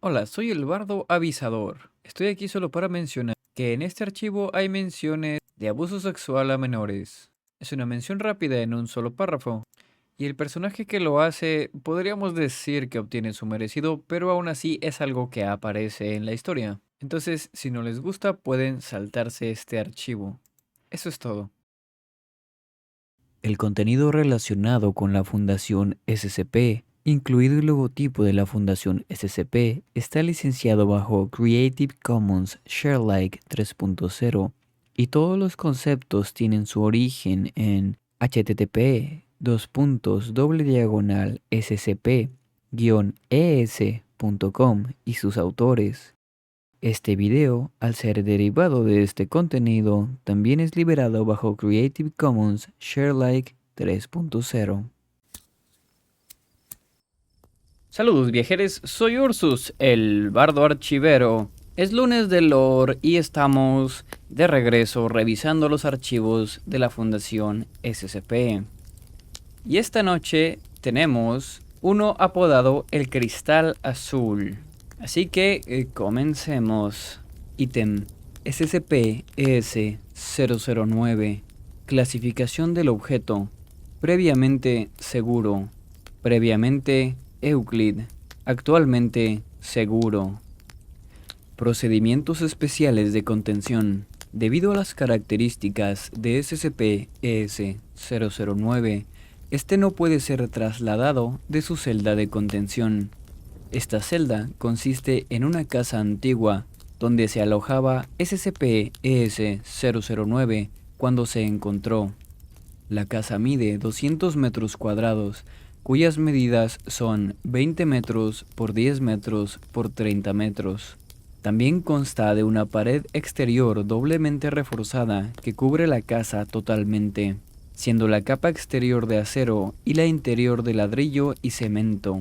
Hola, soy el bardo avisador. Estoy aquí solo para mencionar que en este archivo hay menciones de abuso sexual a menores. Es una mención rápida en un solo párrafo. Y el personaje que lo hace, podríamos decir que obtiene su merecido, pero aún así es algo que aparece en la historia. Entonces, si no les gusta, pueden saltarse este archivo. Eso es todo. El contenido relacionado con la Fundación SCP, incluido el logotipo de la Fundación SCP, está licenciado bajo Creative Commons Sharealike 3.0 y todos los conceptos tienen su origen en http://scp-es.com y sus autores. Este video, al ser derivado de este contenido, también es liberado bajo Creative Commons Sharealike 3.0. Saludos viajeros, soy Ursus, el bardo archivero. Es lunes de lore y estamos de regreso revisando los archivos de la Fundación SCP. Y esta noche tenemos uno apodado el Cristal Azul. Así que comencemos. Ítem SCP-ES-009. Clasificación del objeto. Previamente seguro. Previamente Euclid. Actualmente seguro. Procedimientos especiales de contención. Debido a las características de SCP-ES-009, este no puede ser trasladado de su celda de contención. Esta celda consiste en una casa antigua donde se alojaba SCP-ES-009 cuando se encontró. La casa mide 200 metros cuadrados, cuyas medidas son 20 metros por 10 metros por 30 metros. También consta de una pared exterior doblemente reforzada que cubre la casa totalmente, siendo la capa exterior de acero y la interior de ladrillo y cemento.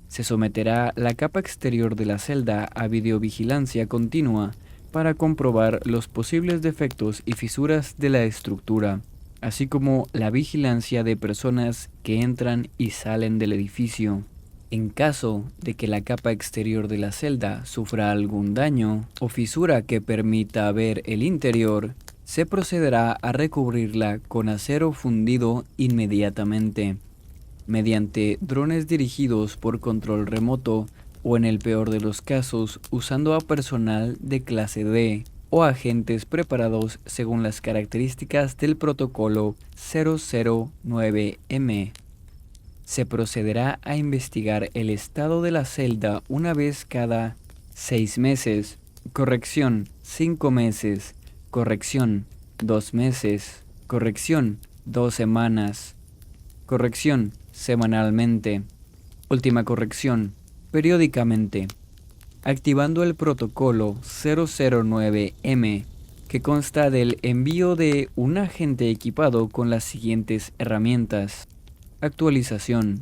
Se someterá la capa exterior de la celda a videovigilancia continua para comprobar los posibles defectos y fisuras de la estructura, así como la vigilancia de personas que entran y salen del edificio. En caso de que la capa exterior de la celda sufra algún daño o fisura que permita ver el interior, se procederá a recubrirla con acero fundido inmediatamente, mediante drones dirigidos por control remoto o, en el peor de los casos, usando a personal de clase D o agentes preparados según las características del protocolo 009M. Se procederá a investigar el estado de la celda una vez cada 6 meses, corrección 5 meses, corrección 2 meses, corrección 2 semanas, corrección semanalmente, última corrección periódicamente, activando el protocolo 009M, que consta del envío de un agente equipado con las siguientes herramientas. Actualización.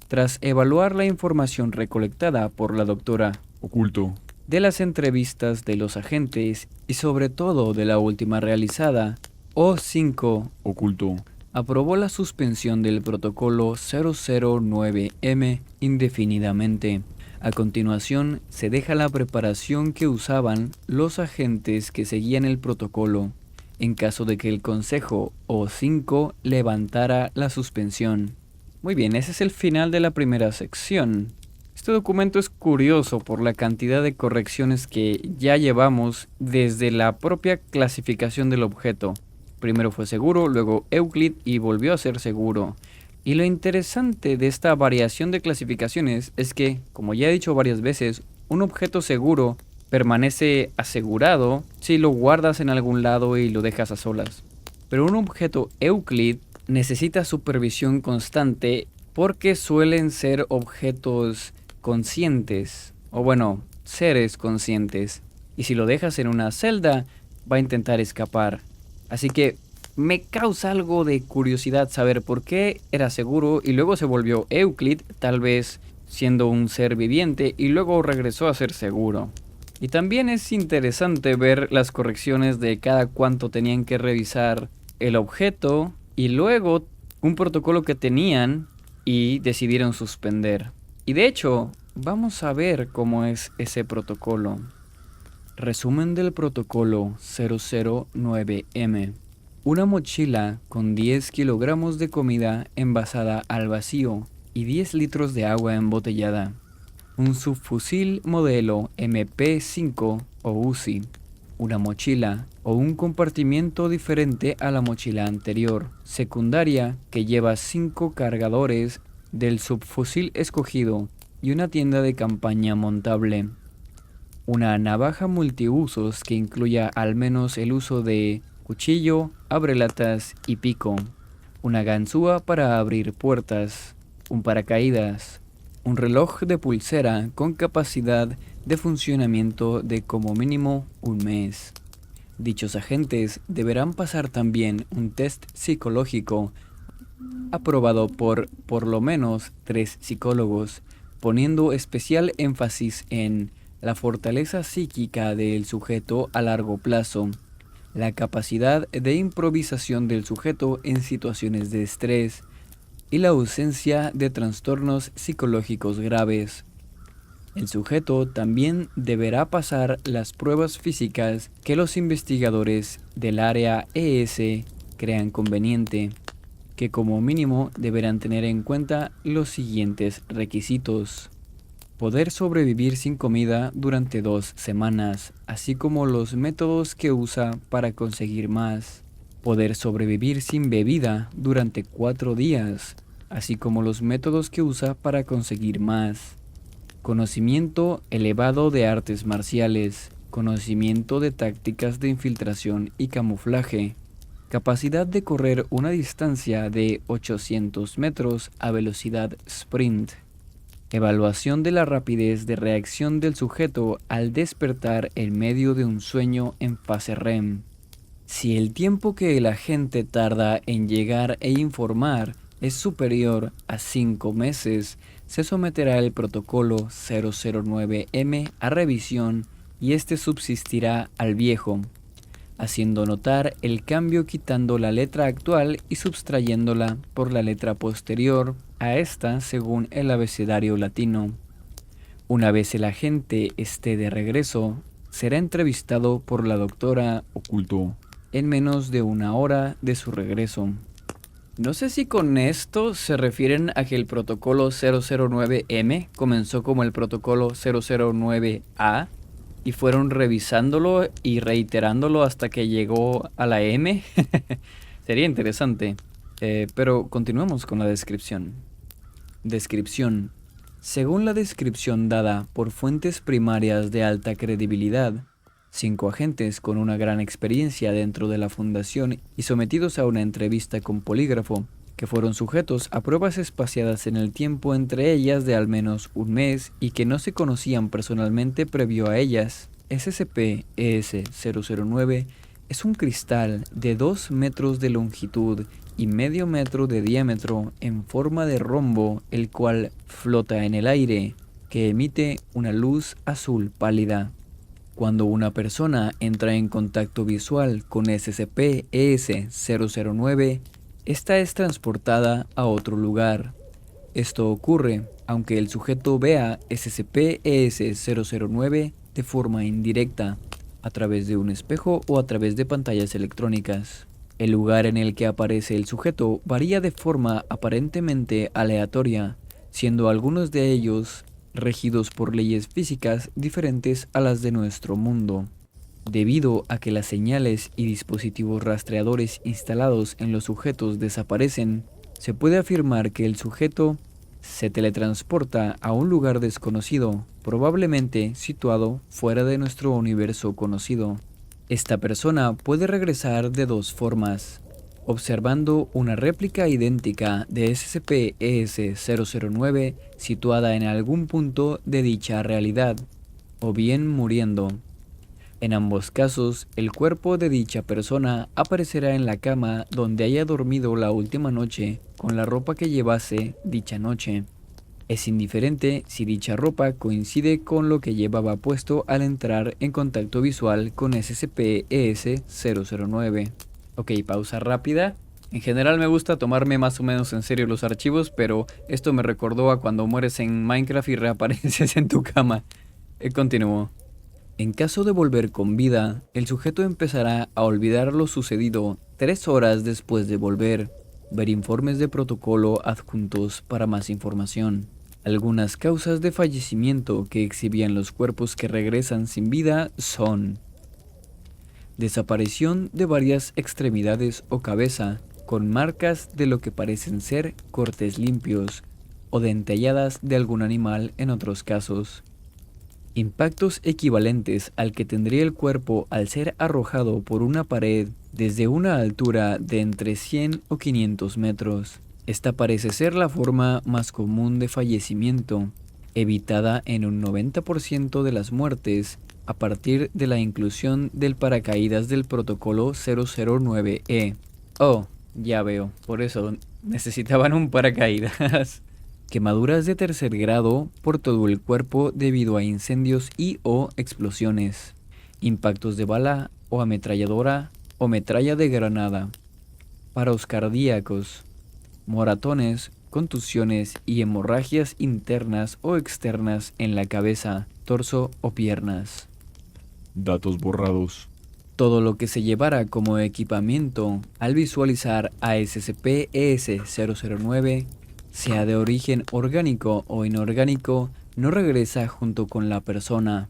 Tras evaluar la información recolectada por la doctora Oculto. de las entrevistas de los agentes y sobre todo de la última realizada, O5 Oculto. aprobó la suspensión del protocolo 009M indefinidamente. A continuación, se deja la preparación que usaban los agentes que seguían el protocolo, en caso de que el Consejo O5 levantara la suspensión. Muy bien, ese es el final de la primera sección. Este documento es curioso por la cantidad de correcciones que ya llevamos desde la propia clasificación del objeto. Primero fue seguro, luego Euclid y volvió a ser seguro. Y lo interesante de esta variación de clasificaciones es que, como ya he dicho varias veces, un objeto seguro permanece asegurado si lo guardas en algún lado y lo dejas a solas. Pero un objeto Euclid necesita supervisión constante porque suelen ser objetos conscientes, o bueno, seres conscientes. Y si lo dejas en una celda, va a intentar escapar. Así que me causa algo de curiosidad saber por qué era seguro y luego se volvió Euclid, tal vez siendo un ser viviente, y luego regresó a ser seguro. Y también es interesante ver las correcciones de cada cuánto tenían que revisar el objeto y luego un protocolo que tenían y decidieron suspender. Y de hecho, vamos a ver cómo es ese protocolo. Resumen del protocolo 009M. Una mochila con 10 kilogramos de comida envasada al vacío y 10 litros de agua embotellada. Un subfusil modelo MP5 o UCI. Una mochila o un compartimiento diferente a la mochila anterior. Secundaria que lleva 5 cargadores del subfusil escogido y una tienda de campaña montable. Una navaja multiusos que incluya al menos el uso de cuchillo, abrelatas y pico. Una ganzúa para abrir puertas. Un paracaídas. Un reloj de pulsera con capacidad de funcionamiento de como mínimo un mes. Dichos agentes deberán pasar también un test psicológico aprobado por lo menos 3 psicólogos, poniendo especial énfasis en la fortaleza psíquica del sujeto a largo plazo, la capacidad de improvisación del sujeto en situaciones de estrés y la ausencia de trastornos psicológicos graves. El sujeto también deberá pasar las pruebas físicas que los investigadores del área ES crean conveniente, que como mínimo deberán tener en cuenta los siguientes requisitos: poder sobrevivir sin comida durante 2 semanas, así como los métodos que usa para conseguir más. Poder sobrevivir sin bebida durante 4 días, así como los métodos que usa para conseguir más. Conocimiento elevado de artes marciales, conocimiento de tácticas de infiltración y camuflaje. Capacidad de correr una distancia de 800 metros a velocidad sprint. Evaluación de la rapidez de reacción del sujeto al despertar en medio de un sueño en fase REM. Si el tiempo que el agente tarda en llegar e informar es superior a 5 meses, se someterá el protocolo 009M a revisión y este subsistirá al viejo, haciendo notar el cambio quitando la letra actual y sustrayéndola por la letra posterior a esta según el abecedario latino. Una vez el agente esté de regreso, será entrevistado por la doctora Oculto en menos de 1 hora de su regreso. No sé si con esto se refieren a que el protocolo 009M comenzó como el protocolo 009A y fueron revisándolo y reiterándolo hasta que llegó a la M. Sería interesante. Pero continuemos con la descripción. Descripción. Según la descripción dada por fuentes primarias de alta credibilidad, 5 agentes con una gran experiencia dentro de la fundación y sometidos a una entrevista con polígrafo, que fueron sujetos a pruebas espaciadas en el tiempo entre ellas de al menos un mes y que no se conocían personalmente previo a ellas. SCP-ES-009 es un cristal de 2 metros de longitud y medio metro de diámetro en forma de rombo, el cual flota en el aire, que emite una luz azul pálida. Cuando una persona entra en contacto visual con SCP-ES-009, esta es transportada a otro lugar. Esto ocurre aunque el sujeto vea SCP-ES-009 de forma indirecta, a través de un espejo o a través de pantallas electrónicas. El lugar en el que aparece el sujeto varía de forma aparentemente aleatoria, siendo algunos de ellos regidos por leyes físicas diferentes a las de nuestro mundo. Debido a que las señales y dispositivos rastreadores instalados en los sujetos desaparecen, se puede afirmar que el sujeto se teletransporta a un lugar desconocido, probablemente situado fuera de nuestro universo conocido. Esta persona puede regresar de 2 formas: observando una réplica idéntica de SCP-ES-009 situada en algún punto de dicha realidad, o bien muriendo. En ambos casos, el cuerpo de dicha persona aparecerá en la cama donde haya dormido la última noche con la ropa que llevase dicha noche. Es indiferente si dicha ropa coincide con lo que llevaba puesto al entrar en contacto visual con SCP-ES-009. Ok, pausa rápida. En general me gusta tomarme más o menos en serio los archivos, pero esto me recordó a cuando mueres en Minecraft y reapareces en tu cama. Continuó. En caso de volver con vida, el sujeto empezará a olvidar lo sucedido 3 horas después de volver. Ver informes de protocolo adjuntos para más información. Algunas causas de fallecimiento que exhibían los cuerpos que regresan sin vida son desaparición de varias extremidades o cabeza, con marcas de lo que parecen ser cortes limpios, o dentelladas de algún animal en otros casos. Impactos equivalentes al que tendría el cuerpo al ser arrojado por una pared desde una altura de entre 100 o 500 metros. Esta parece ser la forma más común de fallecimiento, evitada en un 90% de las muertes a partir de la inclusión del paracaídas del protocolo 009E. Oh, ya veo, por eso necesitaban un paracaídas. Quemaduras de tercer grado por todo el cuerpo debido a incendios y o explosiones. Impactos de bala o ametralladora o metralla de granada. Paros cardíacos. Moratones, contusiones y hemorragias internas o externas en la cabeza, torso o piernas. Datos borrados. Todo lo que se llevara como equipamiento al visualizar a SCP-ES-009, sea de origen orgánico o inorgánico, no regresa junto con la persona.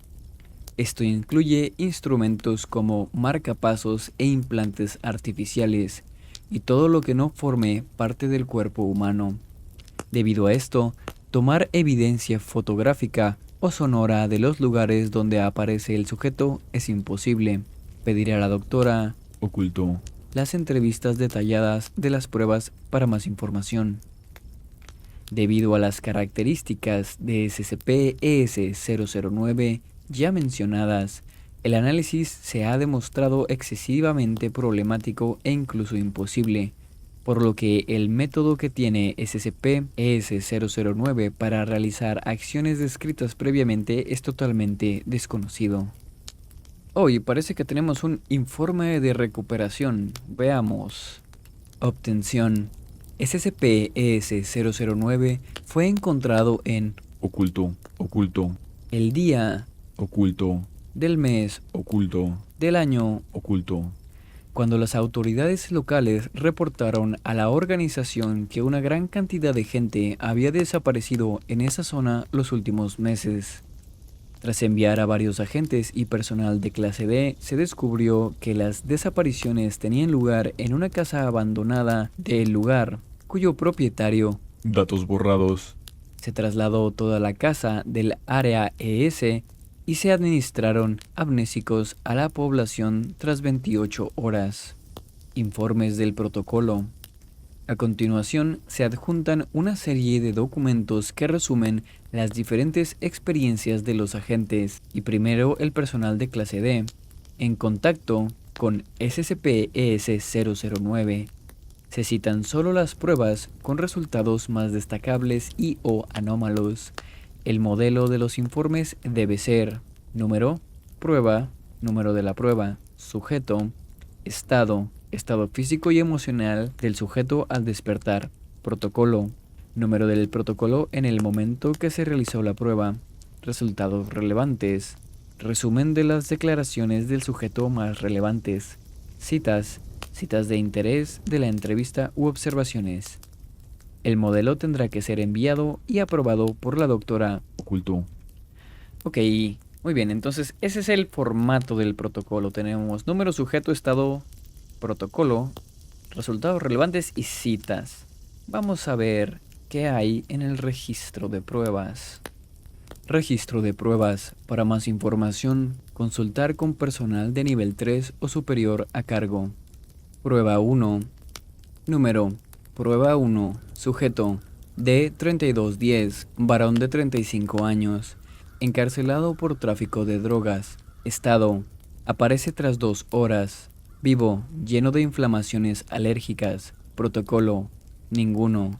Esto incluye instrumentos como marcapasos e implantes artificiales, y todo lo que no forme parte del cuerpo humano. Debido a esto, tomar evidencia fotográfica o sonora de los lugares donde aparece el sujeto es imposible. Pediré a la doctora Oculto. las entrevistas detalladas de las pruebas para más información. Debido a las características de SCP-ES-009 ya mencionadas, el análisis se ha demostrado excesivamente problemático e incluso imposible, por lo que el método que tiene SCP-ES-009 para realizar acciones descritas previamente es totalmente desconocido. Hoy parece que tenemos un informe de recuperación. Veamos. Obtención. SCP-ES-009 fue encontrado en Oculto. Oculto. el día Oculto. del mes Oculto. del año Oculto. cuando las autoridades locales reportaron a la organización que una gran cantidad de gente había desaparecido en esa zona los últimos meses. Tras enviar a varios agentes y personal de clase D, se descubrió que las desapariciones tenían lugar en una casa abandonada del lugar, cuyo propietario Datos borrados. se trasladó toda la casa del área ES y se administraron amnésicos a la población tras 28 horas. Informes del protocolo. A continuación, se adjuntan una serie de documentos que resumen las diferentes experiencias de los agentes y primero el personal de clase D, en contacto con SCP-ES-009. Se citan solo las pruebas con resultados más destacables y o anómalos. El modelo de los informes debe ser número, prueba, número de la prueba, sujeto, estado físico y emocional del sujeto al despertar, protocolo, número del protocolo en el momento que se realizó la prueba, resultados relevantes, resumen de las declaraciones del sujeto más relevantes, citas de interés de la entrevista u observaciones. El modelo tendrá que ser enviado y aprobado por la doctora. Oculto. Ok, muy bien, entonces ese es el formato del protocolo. Tenemos número, sujeto, estado, protocolo, resultados relevantes y citas. Vamos a ver qué hay en el registro de pruebas. Registro de pruebas. Para más información, consultar con personal de nivel 3 o superior a cargo. Prueba 1. Número. Prueba 1. Sujeto. D3210, varón de 35 años. Encarcelado por tráfico de drogas. Estado. Aparece tras 2 horas. Vivo, lleno de inflamaciones alérgicas. Protocolo. Ninguno.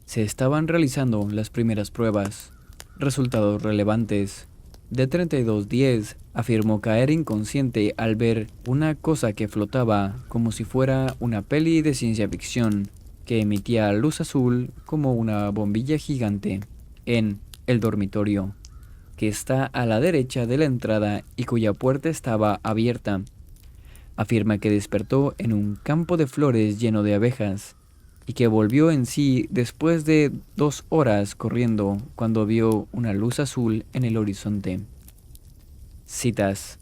Se estaban realizando las primeras pruebas. Resultados relevantes. de 3210, afirmó caer inconsciente al ver una cosa que flotaba como si fuera una peli de ciencia ficción, que emitía luz azul como una bombilla gigante, en el dormitorio, que está a la derecha de la entrada y cuya puerta estaba abierta. Afirma que despertó en un campo de flores lleno de abejas y que volvió en sí después de 2 horas corriendo cuando vio una luz azul en el horizonte. Citas.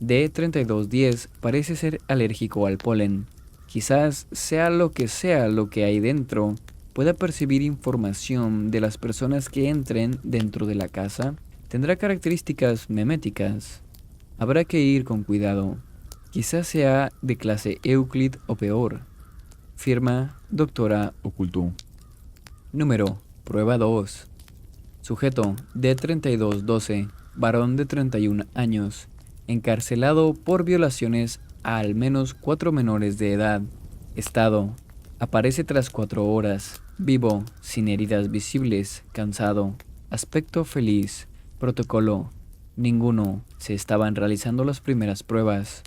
D3210 parece ser alérgico al polen. Quizás sea lo que hay dentro, pueda percibir información de las personas que entren dentro de la casa. Tendrá características meméticas. Habrá que ir con cuidado. Quizás sea de clase Euclid o peor. Firma Doctora. Oculto. Número. Prueba 2. Sujeto D3212, varón de 31 años, encarcelado por violaciones a al menos 4 menores de edad. Estado. Aparece tras 4 horas. Vivo, sin heridas visibles, cansado. Aspecto feliz. Protocolo. Ninguno. Se estaban realizando las primeras pruebas.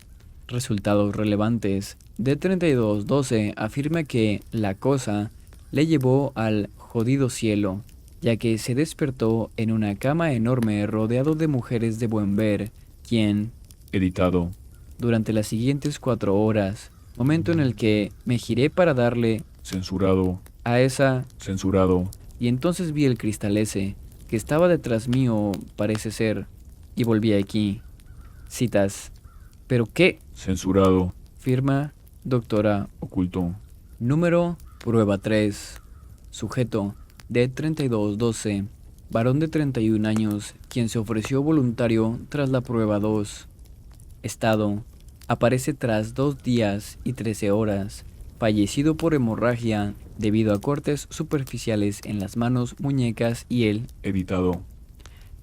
Resultados relevantes. D3212 afirma que la cosa le llevó al jodido cielo, ya que se despertó en una cama enorme rodeado de mujeres de buen ver, quien, Editado. durante las siguientes 4 horas, momento en el que me giré para darle Censurado. a esa, Censurado. y entonces vi el cristal ese, que estaba detrás mío, parece ser, y volví aquí. Citas. ¿Pero qué? Censurado. Firma Doctora. Oculto. Número. Prueba 3. Sujeto D3212, varón de 31 años, quien se ofreció voluntario tras la prueba 2. Estado. Aparece tras 2 días y 13 horas, fallecido por hemorragia debido a cortes superficiales en las manos, muñecas y el. Editado.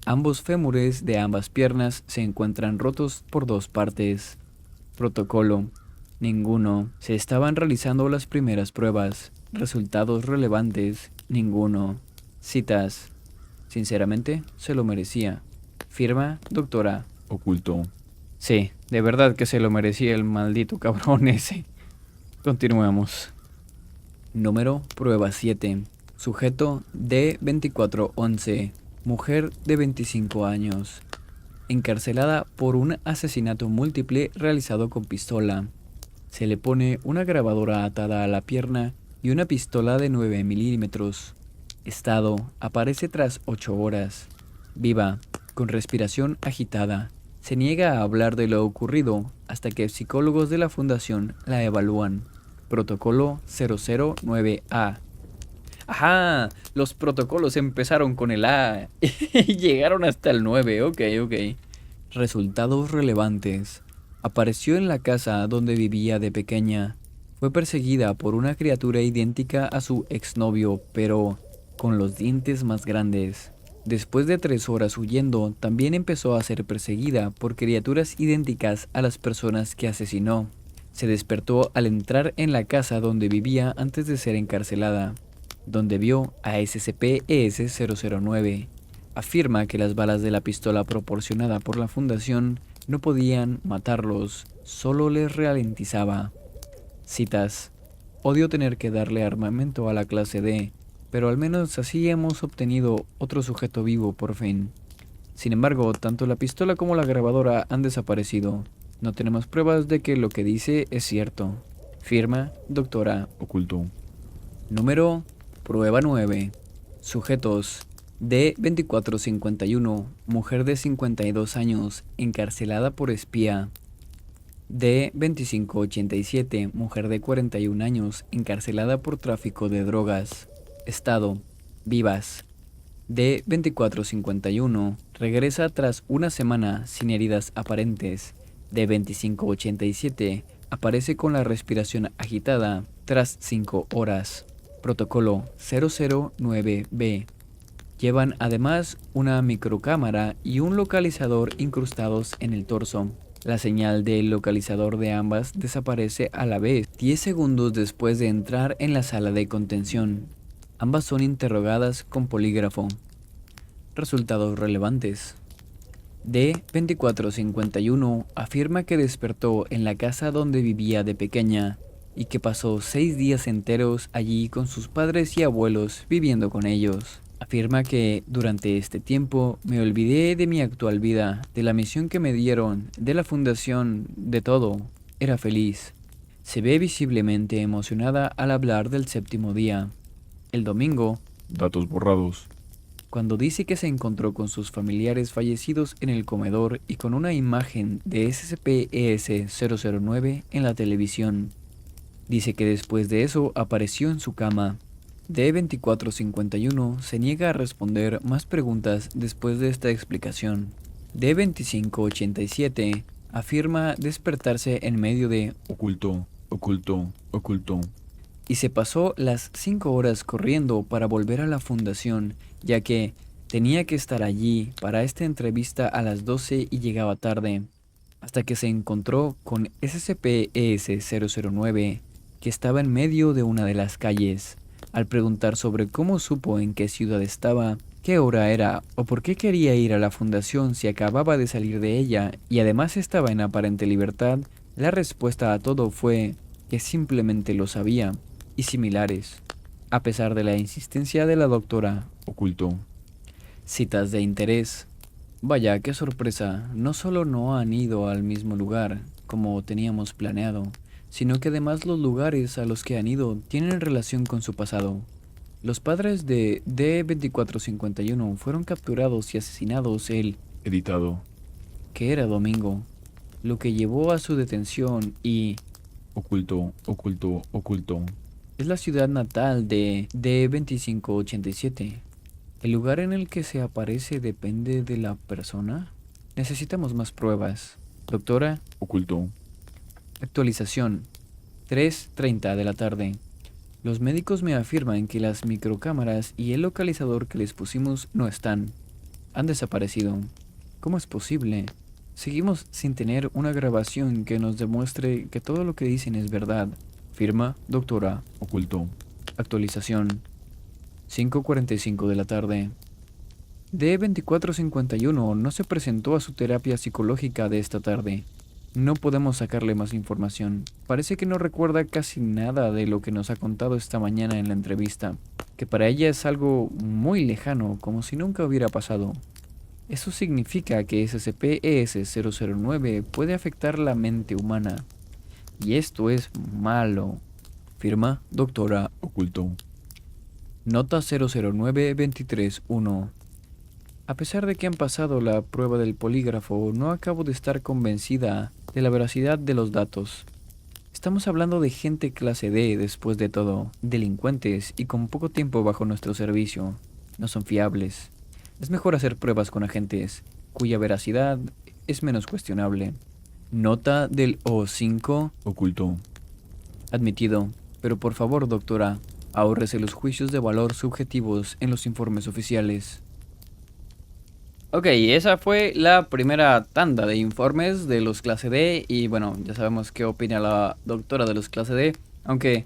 Ambos fémures de ambas piernas se encuentran rotos por 2 partes. Protocolo. Ninguno. Se estaban realizando las primeras pruebas. Resultados relevantes. Ninguno. Citas. Sinceramente, se lo merecía. Firma Doctora. Oculto. Sí, de verdad que se lo merecía el maldito cabrón ese. Continuemos. Número. Prueba 7. Sujeto D2411. Mujer de 25 años. Encarcelada por un asesinato múltiple realizado con pistola. Se le pone una grabadora atada a la pierna y una pistola de 9 milímetros. Estado. Aparece tras 8 horas. Viva, con respiración agitada. Se niega a hablar de lo ocurrido hasta que psicólogos de la fundación la evalúan. Protocolo 009A. Ajá, los protocolos empezaron con el A y llegaron hasta el 9. Ok. Resultados relevantes. Apareció en la casa donde vivía de pequeña. Fue perseguida por una criatura idéntica a su exnovio, pero con los dientes más grandes. Después de 3 horas huyendo, también empezó a ser perseguida por criaturas idénticas a las personas que asesinó. Se despertó al entrar en la casa donde vivía antes de ser encarcelada, donde vio a SCP-ES-009. Afirma que las balas de la pistola proporcionada por la fundación no podían matarlos, solo les ralentizaba. Citas. Odio tener que darle armamento a la clase D, pero al menos así hemos obtenido otro sujeto vivo por fin. Sin embargo, tanto la pistola como la grabadora han desaparecido. No tenemos pruebas de que lo que dice es cierto. Firma Doctora. Oculto. Número. Prueba 9. Sujetos. D2451, mujer de 52 años, encarcelada por espía. D2587, mujer de 41 años, encarcelada por tráfico de drogas. Estado. Vivas. D2451, regresa tras una semana sin heridas aparentes. D2587, aparece con la respiración agitada tras 5 horas. Protocolo 009B. Llevan además una microcámara y un localizador incrustados en el torso. La señal del localizador de ambas desaparece a la vez 10 segundos después de entrar en la sala de contención. Ambas son interrogadas con polígrafo. Resultados relevantes. D2451 afirma que despertó en la casa donde vivía de pequeña y que pasó 6 días enteros allí con sus padres y abuelos viviendo con ellos. Afirma que durante este tiempo me olvidé de mi actual vida, de la misión que me dieron, de la fundación, de todo. Era feliz. Se ve visiblemente emocionada al hablar del séptimo día. El domingo, Datos borrados. cuando dice que se encontró con sus familiares fallecidos en el comedor y con una imagen de SCP-ES-009 en la televisión. Dice que después de eso apareció en su cama. D2451 se niega a responder más preguntas después de esta explicación. D2587 afirma despertarse en medio de Oculto, oculto, oculto. y se pasó las 5 horas corriendo para volver a la fundación, ya que tenía que estar allí para esta entrevista a las 12 y llegaba tarde, hasta que se encontró con SCP-ES-009, que estaba en medio de una de las calles. Al preguntar sobre cómo supo en qué ciudad estaba, qué hora era o por qué quería ir a la fundación si acababa de salir de ella y además estaba en aparente libertad, la respuesta a todo fue que simplemente lo sabía, y similares, a pesar de la insistencia de la doctora. Oculto. Citas de interés. Vaya, qué sorpresa, no solo no han ido al mismo lugar, como teníamos planeado, sino que además los lugares a los que han ido tienen relación con su pasado. Los padres de D2451 fueron capturados y asesinados Editado. que era domingo, lo que llevó a su detención y Oculto, oculto, oculto. es la ciudad natal de D2587. ¿El lugar en el que se aparece depende de la persona? Necesitamos más pruebas. Doctora, Oculto. actualización. 3:30 de la tarde. Los médicos me afirman que las microcámaras y el localizador que les pusimos no están. Han desaparecido. ¿Cómo es posible? Seguimos sin tener una grabación que nos demuestre que todo lo que dicen es verdad. Firma, doctora. Oculto. Actualización. 5:45 de la tarde. D2451 no se presentó a su terapia psicológica de esta tarde. No podemos sacarle más información. Parece que no recuerda casi nada de lo que nos ha contado esta mañana en la entrevista, que para ella es algo muy lejano, como si nunca hubiera pasado. Eso significa que SCP-ES-009 puede afectar la mente humana. Y esto es malo. Firma, doctora. Oculto. Nota 009-23-1. A pesar de que han pasado la prueba del polígrafo, no acabo de estar convencida de la veracidad de los datos. Estamos hablando de gente clase D, después de todo, delincuentes y con poco tiempo bajo nuestro servicio. No son fiables. Es mejor hacer pruebas con agentes, cuya veracidad es menos cuestionable. Nota del O5. Oculto. Admitido. Pero por favor, doctora, ahórrese los juicios de valor subjetivos en los informes oficiales. Ok, esa fue la primera tanda de informes de los clase D y bueno, ya sabemos qué opina la doctora de los clase D, aunque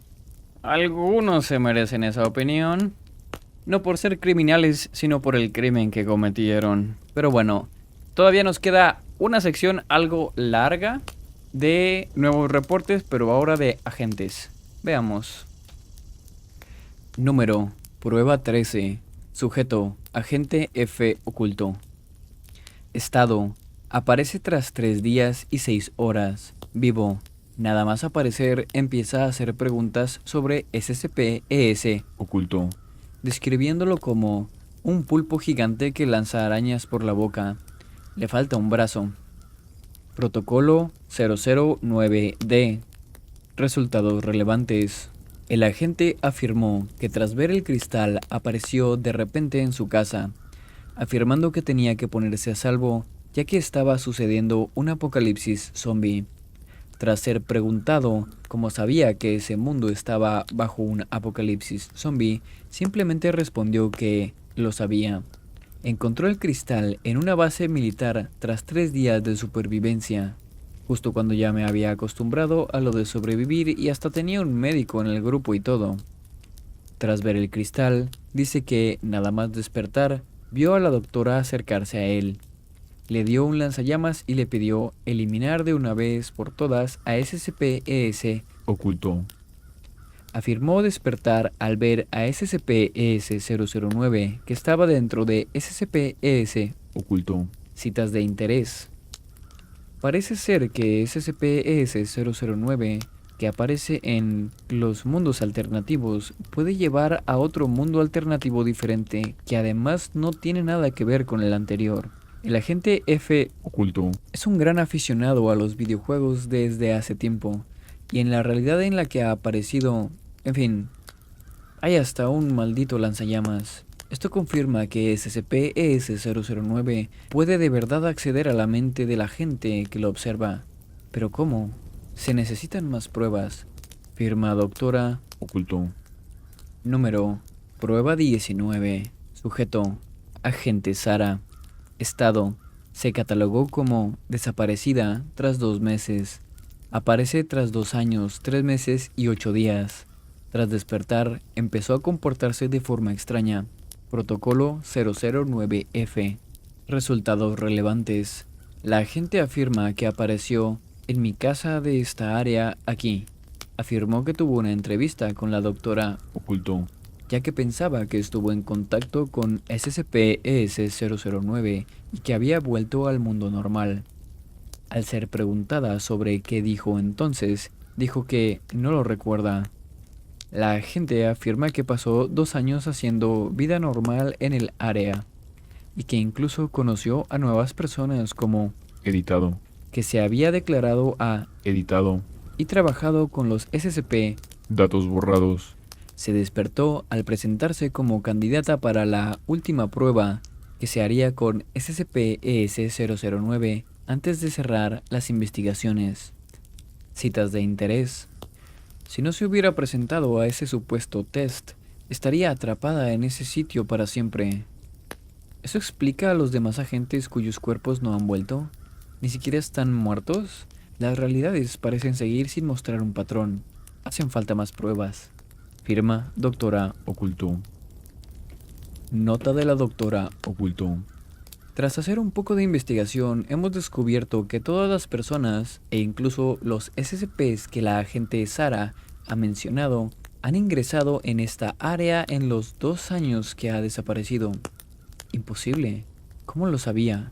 algunos se merecen esa opinión, no por ser criminales, sino por el crimen que cometieron. Pero bueno, todavía nos queda una sección algo larga de nuevos reportes, pero ahora de agentes. Veamos. Número, prueba 13. Sujeto, agente F oculto. Estado, aparece tras 3 días y 6 horas. Vivo, nada más aparecer empieza a hacer preguntas sobre SCP-ES, Oculto. describiéndolo como un pulpo gigante que lanza arañas por la boca. Le falta un brazo. Protocolo 009D. Resultados relevantes. El agente afirmó que tras ver el cristal apareció de repente en su casa, afirmando que tenía que ponerse a salvo ya que estaba sucediendo un apocalipsis zombie. Tras ser preguntado cómo sabía que ese mundo estaba bajo un apocalipsis zombie, simplemente respondió que lo sabía. Encontró el cristal en una base militar tras 3 días de supervivencia, justo cuando ya me había acostumbrado a lo de sobrevivir y hasta tenía un médico en el grupo y todo. Tras ver el cristal, dice que nada más despertar, vio a la doctora acercarse a él. Le dio un lanzallamas y le pidió eliminar de una vez por todas a SCP-ES. Oculto. Afirmó despertar al ver a SCP-ES-009 que estaba dentro de SCP-ES. Oculto. Citas de interés. Parece ser que SCP-ES-009, que aparece en los mundos alternativos, puede llevar a otro mundo alternativo diferente que además no tiene nada que ver con el anterior. El agente F Oculto. es un gran aficionado a los videojuegos desde hace tiempo, y en la realidad en la que ha aparecido, en fin, hay hasta un maldito lanzallamas. Esto confirma que SCP-ES-009 puede de verdad acceder a la mente de la gente que lo observa. ¿Pero cómo? Se necesitan más pruebas. Firma doctora. Oculto. Número. Prueba 19. Sujeto. Agente Sara. Estado. Se catalogó como desaparecida tras 2 meses. Aparece tras 2 años, 3 meses y 8 días. Tras despertar, empezó a comportarse de forma extraña. Protocolo 009F. Resultados relevantes. La agente afirma que apareció en mi casa de esta área aquí. Afirmó que tuvo una entrevista con la doctora, Oculto. ya que pensaba que estuvo en contacto con SCP-ES-009 y que había vuelto al mundo normal. Al ser preguntada sobre qué dijo entonces, dijo que no lo recuerda. La agente afirma que pasó 2 años haciendo vida normal en el área y que incluso conoció a nuevas personas como Editado. que se había declarado a Editado. y trabajado con los SCP. Datos borrados. Se despertó al presentarse como candidata para la última prueba que se haría con SCP-ES-009 antes de cerrar las investigaciones. Citas de interés. Si no se hubiera presentado a ese supuesto test, estaría atrapada en ese sitio para siempre. ¿Eso explica a los demás agentes cuyos cuerpos no han vuelto? ¿Ni siquiera están muertos? Las realidades parecen seguir sin mostrar un patrón. Hacen falta más pruebas. Firma doctora. Oculto. Nota de la doctora. Oculto. Tras hacer un poco de investigación, hemos descubierto que todas las personas, e incluso los SCPs que la agente Sara ha mencionado, han ingresado en esta área en los 2 años que ha desaparecido. Imposible. ¿Cómo lo sabía?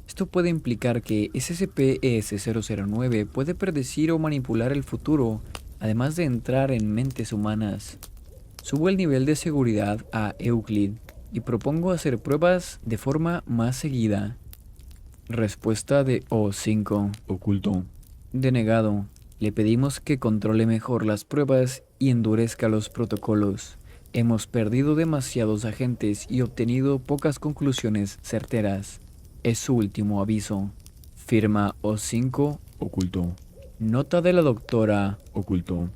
Esto puede implicar que SCP-ES-009 puede predecir o manipular el futuro, además de entrar en mentes humanas. Subo el nivel de seguridad a Euclid y propongo hacer pruebas de forma más seguida. Respuesta de O5. Oculto. Denegado. Le pedimos que controle mejor las pruebas y endurezca los protocolos. Hemos perdido demasiados agentes y obtenido pocas conclusiones certeras. Es su último aviso. Firma O5. Oculto. Nota de la doctora. Oculto.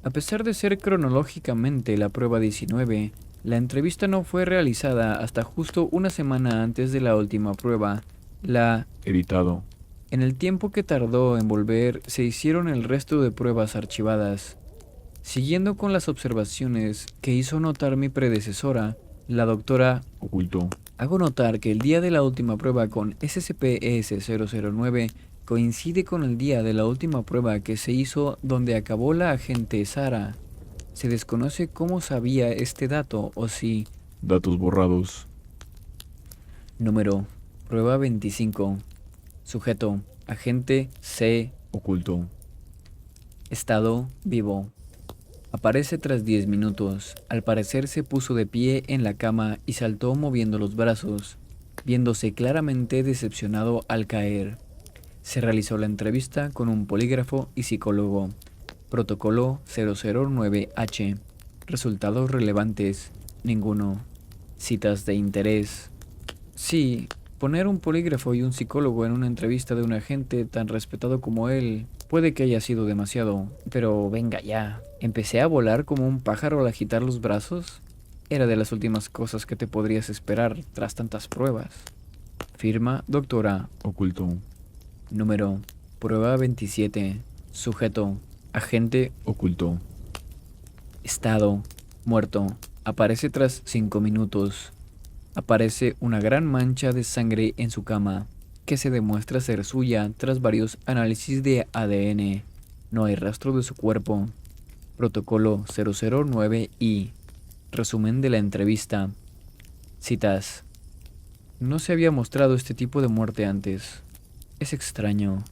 A pesar de ser cronológicamente la prueba 19, la entrevista no fue realizada hasta justo una semana antes de la última prueba. Editado. En el tiempo que tardó en volver, se hicieron el resto de pruebas archivadas. Siguiendo con las observaciones que hizo notar mi predecesora, la doctora, Oculto. hago notar que el día de la última prueba con SCP-ES-009 coincide con el día de la última prueba que se hizo donde acabó la agente Sara. Se desconoce cómo sabía este dato o si... Datos borrados. Número. Prueba 25. Sujeto. Agente C. Oculto. Estado. Vivo. Aparece tras 10 minutos. Al parecer se puso de pie en la cama y saltó moviendo los brazos, viéndose claramente decepcionado al caer. Se realizó la entrevista con un polígrafo y psicólogo. Protocolo 009H. Resultados relevantes. Ninguno. Citas de interés. Sí, poner un polígrafo y un psicólogo en una entrevista de un agente tan respetado como él puede que haya sido demasiado. Pero venga ya. Empecé a volar como un pájaro al agitar los brazos. Era de las últimas cosas que te podrías esperar tras tantas pruebas. Firma doctora. Oculto. Número. Prueba 27. Sujeto. Agente. Oculto. Estado. Muerto. Aparece tras 5 minutos. Aparece una gran mancha de sangre en su cama. que se demuestra ser suya tras varios análisis de ADN. No hay rastro de su cuerpo. Protocolo 009I. Resumen de la entrevista. Citas. No se había mostrado este tipo de muerte antes. Es extraño.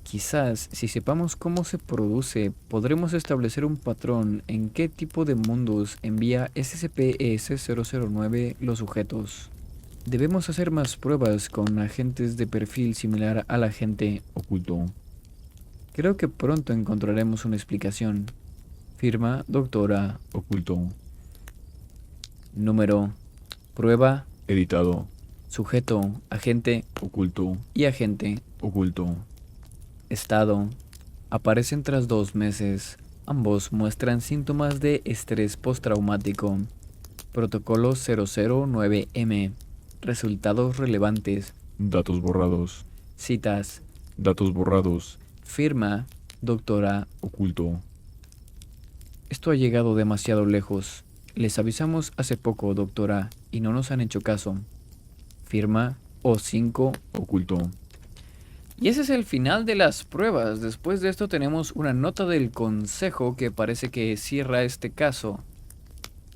Quizás, si sepamos cómo se produce, podremos establecer un patrón en qué tipo de mundos envía SCP-ES-009 los sujetos. Debemos hacer más pruebas con agentes de perfil similar al agente Oculto. Creo que pronto encontraremos una explicación. Firma, doctora. Oculto. Número. Prueba. Editado. Sujeto, agente Oculto. y agente. Oculto. Estado. Aparecen tras 2 meses. Ambos muestran síntomas de estrés postraumático. Protocolo 009M. Resultados relevantes. Datos borrados. Citas. Datos borrados. Firma, doctora. Oculto. Esto ha llegado demasiado lejos. Les avisamos hace poco, doctora, y no nos han hecho caso. Firma, O5. Oculto. Y ese es el final de las pruebas. Después de esto tenemos una nota del consejo que parece que cierra este caso.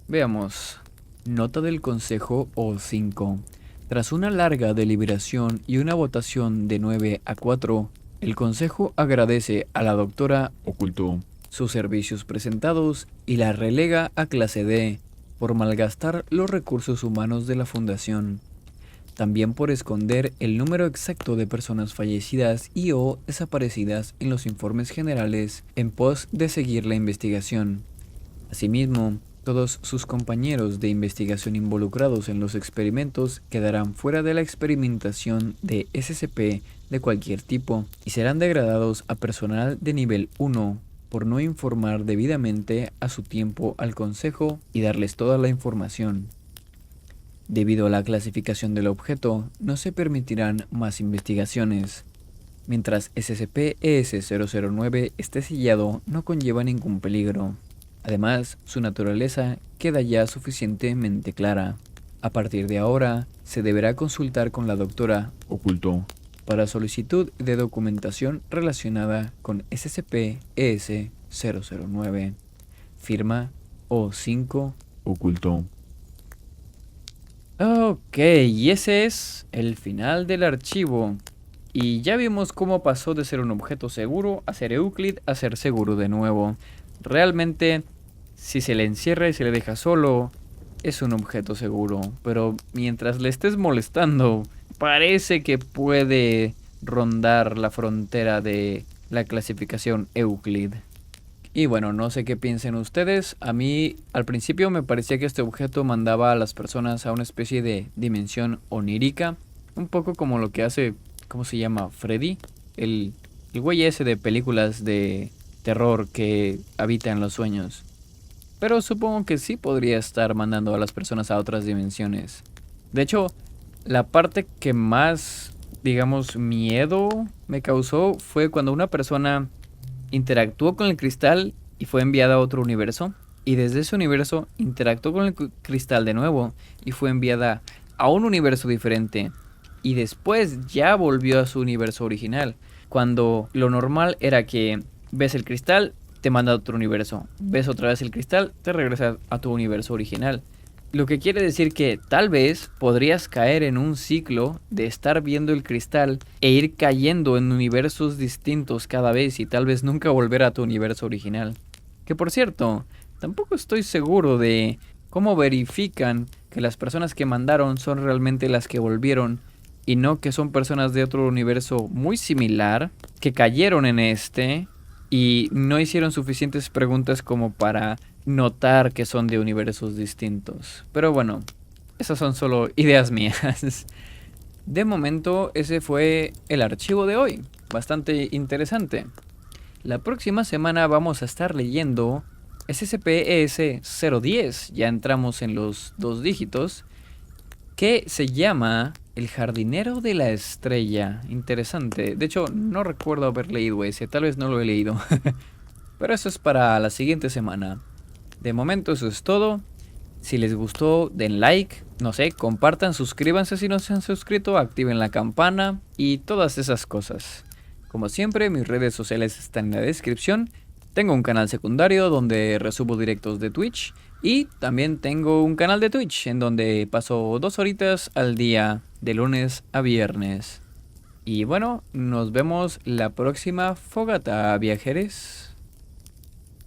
Veamos. Nota del consejo O5. Tras una larga deliberación y una votación de 9-4, el consejo agradece a la doctora Oculto. sus servicios presentados y la relega a clase D por malgastar los recursos humanos de la fundación. También por esconder el número exacto de personas fallecidas y o desaparecidas en los informes generales en pos de seguir la investigación. Asimismo, todos sus compañeros de investigación involucrados en los experimentos quedarán fuera de la experimentación de SCP de cualquier tipo y serán degradados a personal de nivel 1 por no informar debidamente a su tiempo al Consejo y darles toda la información. Debido a la clasificación del objeto, no se permitirán más investigaciones. Mientras SCP-ES-009 esté sellado, no conlleva ningún peligro. Además, su naturaleza queda ya suficientemente clara. A partir de ahora, se deberá consultar con la doctora Oculto. para solicitud de documentación relacionada con SCP-ES-009. Firma O5. Oculto. Ok, y ese es el final del archivo. Y ya vimos cómo pasó de ser un objeto seguro a ser Euclid a ser seguro de nuevo. Realmente, si se le encierra y se le deja solo, es un objeto seguro. Pero mientras le estés molestando, parece que puede rondar la frontera de la clasificación Euclid. Y bueno, no sé qué piensen ustedes. A mí al principio me parecía que este objeto mandaba a las personas a una especie de dimensión onírica. Un poco como lo que hace, ¿cómo se llama? Freddy. El güey ese de películas de terror que habita en los sueños. Pero supongo que sí podría estar mandando a las personas a otras dimensiones. De hecho, la parte que más, digamos, miedo me causó fue cuando una persona interactuó con el cristal y fue enviada a otro universo. Y desde ese universo interactuó con el cristal de nuevo y fue enviada a un universo diferente. Y después ya volvió a su universo original. Cuando lo normal era que ves el cristal, te manda a otro universo. Ves otra vez el cristal, te regresa a tu universo original. Lo que quiere decir que tal vez podrías caer en un ciclo de estar viendo el cristal e ir cayendo en universos distintos cada vez y tal vez nunca volver a tu universo original. Que por cierto, tampoco estoy seguro de cómo verifican que las personas que mandaron son realmente las que volvieron y no que son personas de otro universo muy similar que cayeron en este y no hicieron suficientes preguntas como para notar que son de universos distintos. Pero bueno, esas son solo ideas mías. De momento, ese fue el archivo de hoy. Bastante interesante. La próxima semana vamos a estar leyendo SCP-ES-010. Ya entramos en los 2 dígitos. Que se llama El Jardinero de la Estrella. Interesante. De hecho, no recuerdo haber leído ese. Tal vez no lo he leído. Pero eso es para la siguiente semana. De momento eso es todo. Si les gustó, den like, no sé, compartan, suscríbanse si no se han suscrito, activen la campana y todas esas cosas. Como siempre, mis redes sociales están en la descripción. Tengo un canal secundario donde resubo directos de Twitch y también tengo un canal de Twitch en donde paso 2 horitas al día de lunes a viernes. Y bueno, nos vemos la próxima fogata, viajeros.